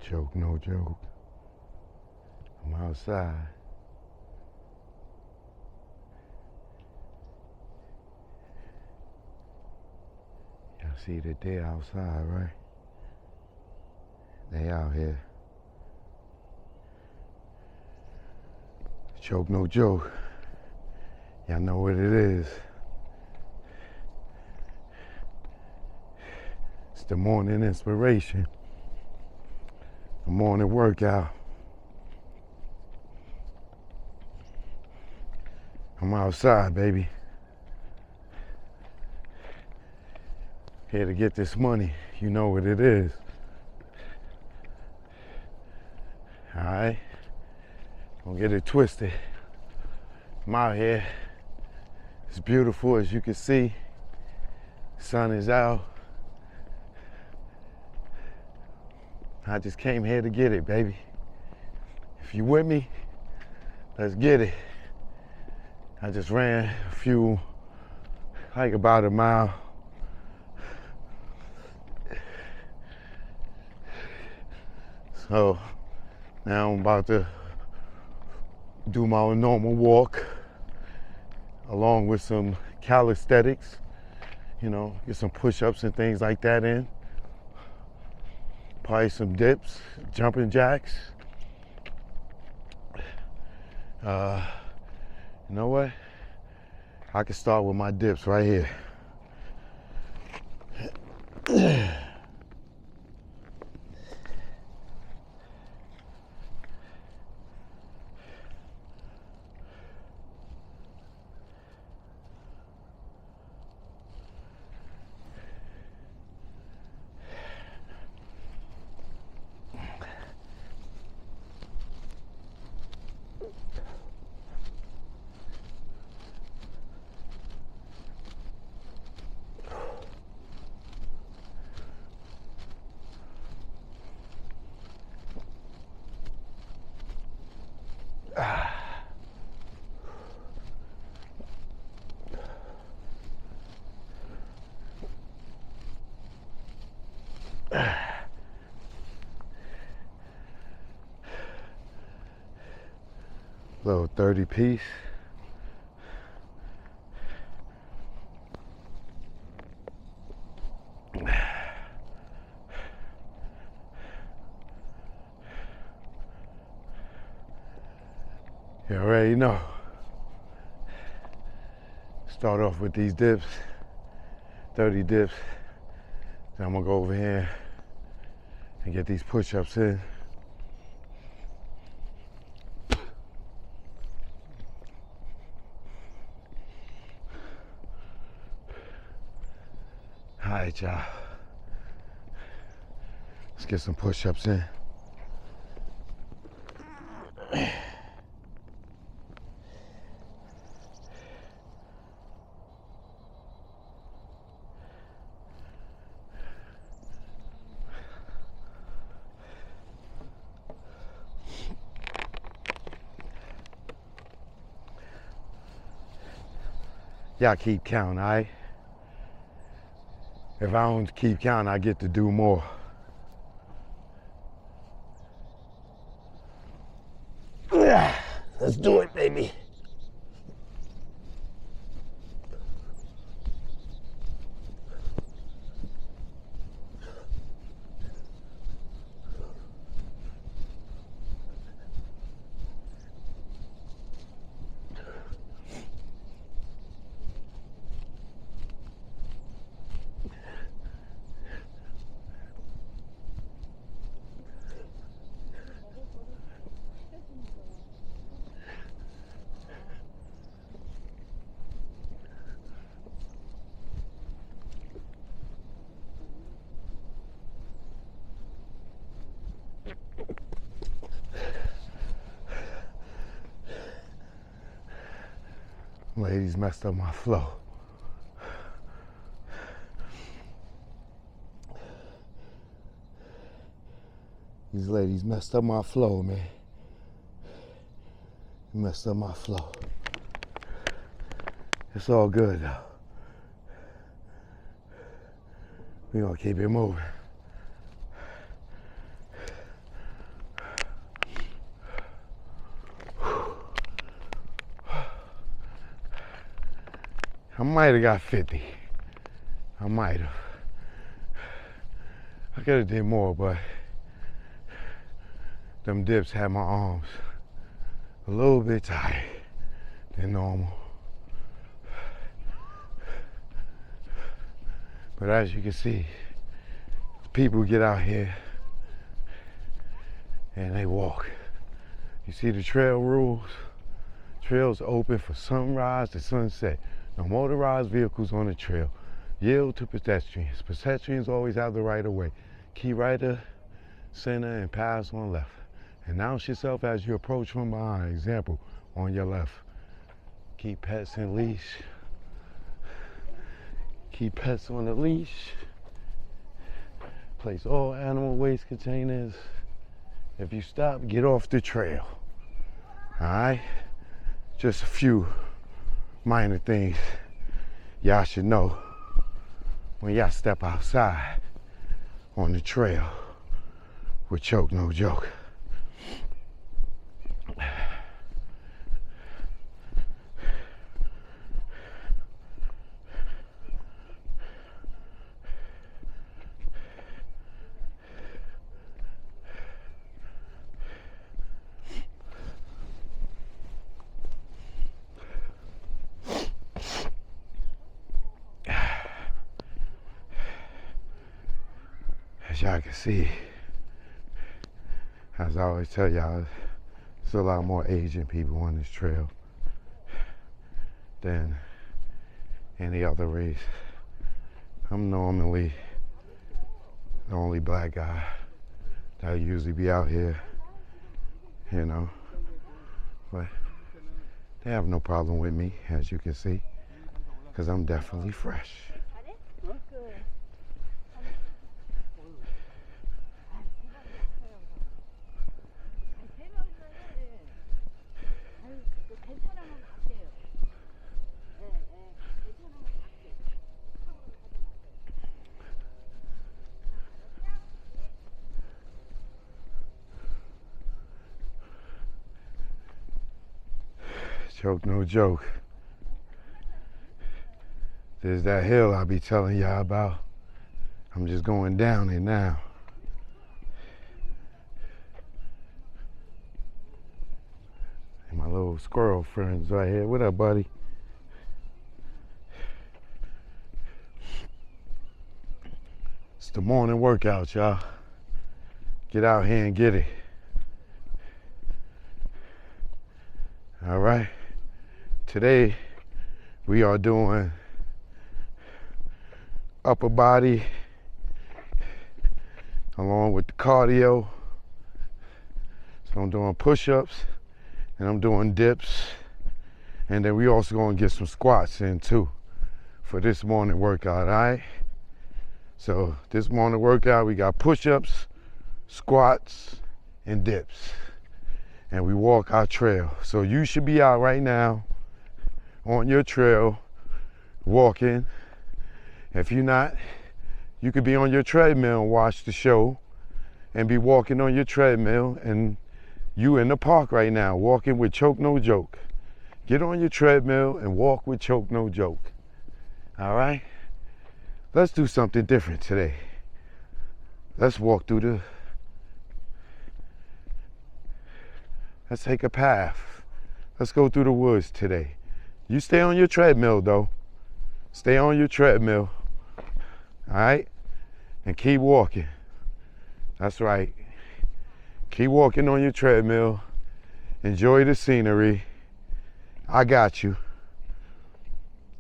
Joke, no joke. I'm outside. Y'all see that they outside, right? They out here. Joke, no joke. Y'all know what it is. It's the morning inspiration. The morning workout. I'm outside, baby. Here to get this money. You know what it is. All right? Don't get it twisted. I'm out here. It's beautiful, as you can see. Sun is out. I just came here to get it, baby. If you with me, let's get it. I just ran about a mile. So now I'm about to do my normal walk along with some calisthenics, you know, get some push-ups and things like that in. Probably some dips, jumping jacks. You know what? I can start with my dips right here. Little 30 piece. You already know. Start off with these dips, 30 dips. Then I'm gonna go over here and get these push-ups in. All right, y'all. Let's get some push-ups in. Y'all keep count, all right? If I don't keep count, I get to do more. Let's do it, baby. Ladies messed up my flow. These ladies messed up my flow, man. Messed up my flow. It's all good, though. We're gonna keep it moving. I might have got 50. I might have. I could have did more, but them dips had my arms a little bit tired than normal. But as you can see, people get out here and they walk. You see the trail rules? Trails open from sunrise to sunset. No motorized vehicles on the trail. Yield to pedestrians. Pedestrians always have the right of way. Keep right to center and pass on left. Announce yourself as you approach from behind. Example, on your left. Keep pets in leash. Keep pets on the leash. Place all animal waste containers. If you stop, get off the trail. Alright? Just a few minor things y'all should know when y'all step outside on the trail with Choke No Joke. As y'all can see, as I always tell y'all, there's a lot more Asian people on this trail than any other race. I'm normally the only black guy that usually be out here, you know, but they have no problem with me, as you can see, because I'm definitely fresh. Choke No Joke. There's that hill I be telling y'all about. I'm just going down it now. And my little squirrel friends right here. What up, buddy? It's the morning workout, y'all. Get out here and get it. All right. Today we are doing upper body along with the cardio. So I'm doing push-ups and I'm doing dips, and then we also gonna get some squats in too for this morning workout. All right, so this morning workout we got push-ups, squats, and dips, and we walk our trail. So you should be out right now on your trail walking. If you're not, you could be on your treadmill and watch the show and be walking on your treadmill, and you in the park right now walking with Choke No Joke. Get on your treadmill and walk with Choke No Joke. All right, let's do something different today. Let's walk through let's take a path. Let's go through the woods today. You stay on your treadmill though. Stay on your treadmill. All right? And keep walking. That's right. Keep walking on your treadmill. Enjoy the scenery. I got you.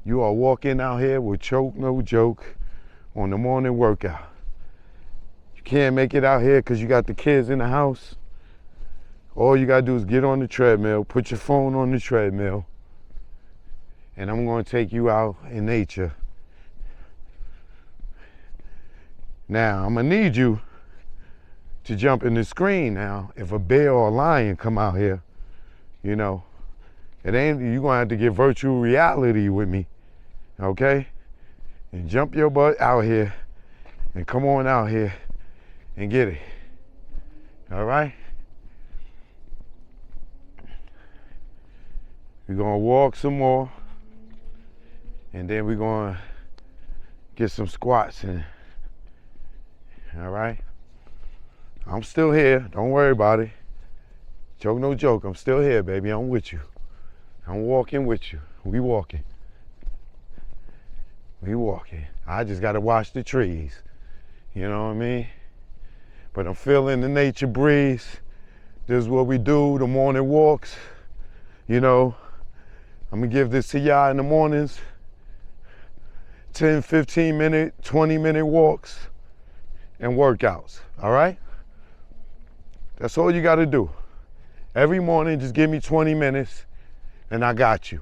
You are walking out here with Choke No Joke on the morning workout. You can't make it out here because you got the kids in the house. All you gotta do is get on the treadmill, put your phone on the treadmill, and I'm gonna take you out in nature. Now, I'm gonna need you to jump in the screen now. If a bear or a lion come out here, you know, you're gonna have to get virtual reality with me, okay? And jump your butt out here and come on out here and get it, all right? We're gonna walk some more And then we're going to get some squats in. All right? I'm still here. Don't worry about it. Joke, no joke. I'm still here, baby. I'm with you. I'm walking with you. We walking. We walking. I just got to watch the trees. You know what I mean? But I'm feeling the nature breeze. This is what we do, the morning walks. You know, I'm going to give this to y'all in the mornings. 10, 15 minute, 20 minute walks and workouts. All right? That's all you got to do. Every morning, just give me 20 minutes and I got you.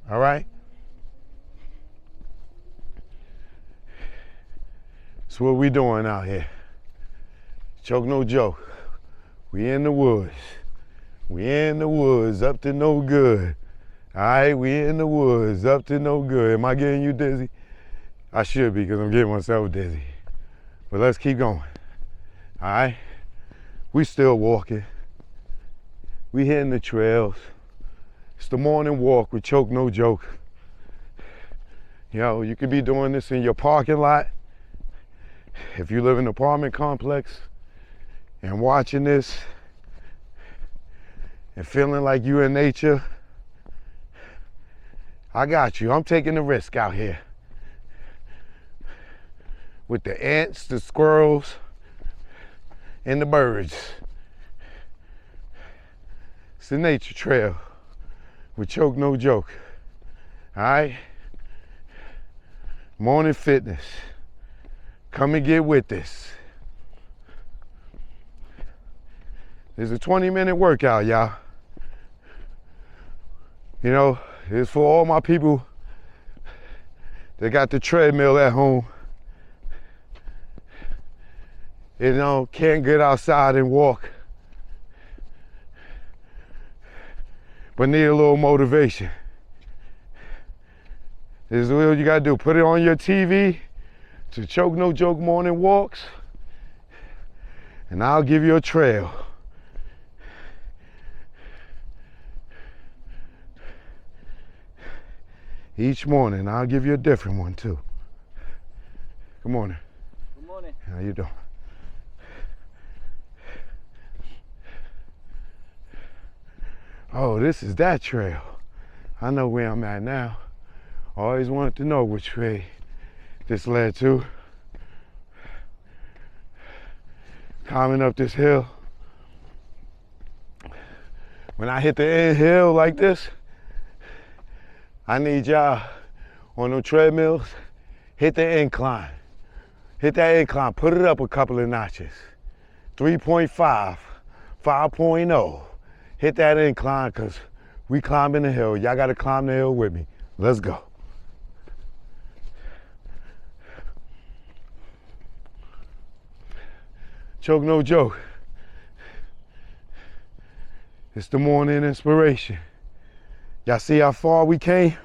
All right? That's what we doing out here. Joke, no joke. We in the woods. We in the woods, up to no good. All right, we in the woods, up to no good. Am I getting you dizzy? I should be, because I'm getting myself dizzy. But let's keep going. All right? We still walking. We hitting the trails. It's the morning walk with Choke No Joke. You know, you could be doing this in your parking lot. If you live in an apartment complex and watching this and feeling like you're in nature, I got you. I'm taking the risk out here. With the ants, the squirrels, and the birds. It's the nature trail with Choke No Joke. All right? Morning fitness. Come and get with this. There's a 20-minute workout, y'all. You know, it's for all my people that got the treadmill at home. You know, can't get outside and walk, but need a little motivation. This is what you gotta do. Put it on your TV to Choke No Joke morning walks, and I'll give you a trail. Each morning, I'll give you a different one too. Good morning. Good morning. How you doing? Oh, this is that trail. I know where I'm at now. Always wanted to know which way this led to. Climbing up this hill. When I hit the end hill like this, I need y'all on them treadmills, hit the incline. Hit that incline, put it up a couple of notches. 3.5, 5.0. Hit that incline, because we climbing the hill. Y'all got to climb the hill with me. Let's go. Choke No Joke. It's the morning inspiration. Y'all see how far we came?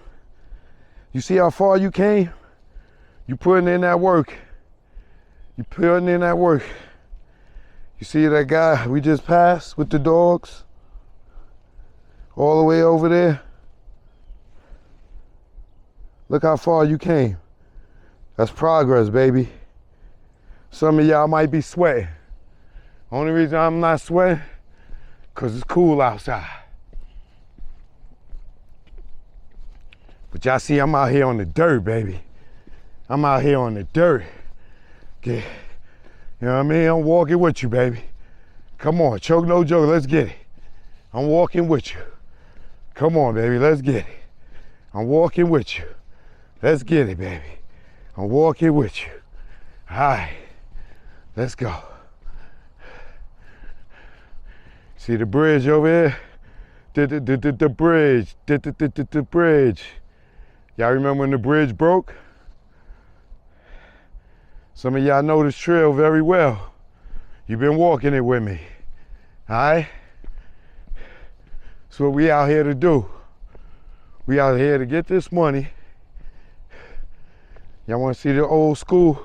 You see how far you came? You putting in that work. You putting in that work. You see that guy we just passed with the dogs? All the way over there. Look how far you came. That's progress, baby. Some of y'all might be sweating. Only reason I'm not sweating, because it's cool outside. But y'all see I'm out here on the dirt, baby. I'm out here on the dirt. Okay. You know what I mean? I'm walking with you, baby. Come on, Choke No Joke, let's get it. I'm walking with you. Come on, baby, let's get it. I'm walking with you. Let's get it, baby. I'm walking with you. All right, let's go. See the bridge over here? The bridge, the bridge. Y'all remember when the bridge broke? Some of y'all know this trail very well. You've been walking it with me, all right? That's what we out here to do. We out here to get this money. Y'all wanna see the old school?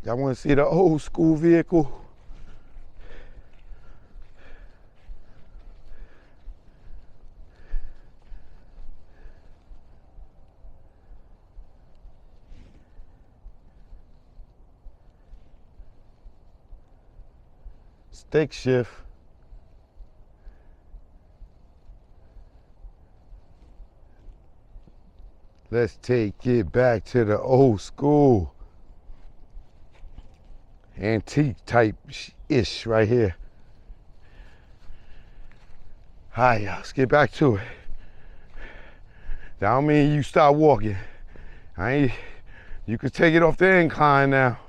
Y'all wanna see the old school vehicle? Stick shift. Let's take it back to the old school. Antique type-ish right here. All right, y'all, let's get back to it. That don't mean you stop walking. You can take it off the incline now.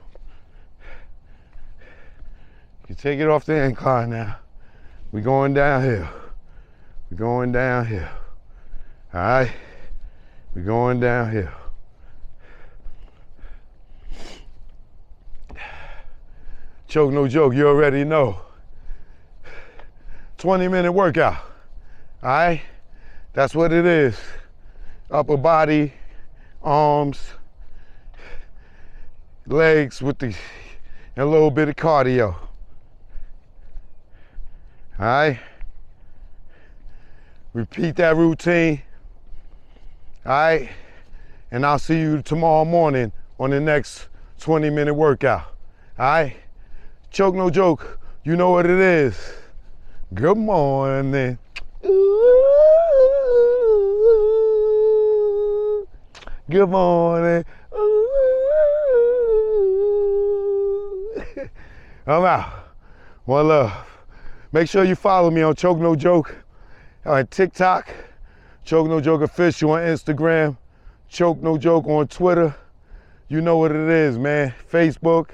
You can take it off the incline now. We're going downhill. We're going downhill. All right? We're going downhill. Choke, no joke, you already know. 20-minute workout. All right? That's what it is. Upper body, arms, legs with and a little bit of cardio. All right? Repeat that routine. All right? And I'll see you tomorrow morning on the next 20-minute workout. All right? Choke, no joke. You know what it is. Good morning. Ooh. Good morning. Ooh. I'm out. One love. Make sure you follow me on Choke No Joke on TikTok, Choke No Joke Official on Instagram, Choke No Joke on Twitter. You know what it is, man. Facebook,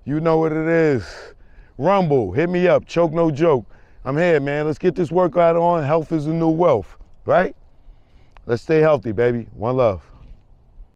you know what it is. Rumble, hit me up, Choke No Joke. I'm here, man. Let's get this workout on. Health is the new wealth, right? Let's stay healthy, baby. One love.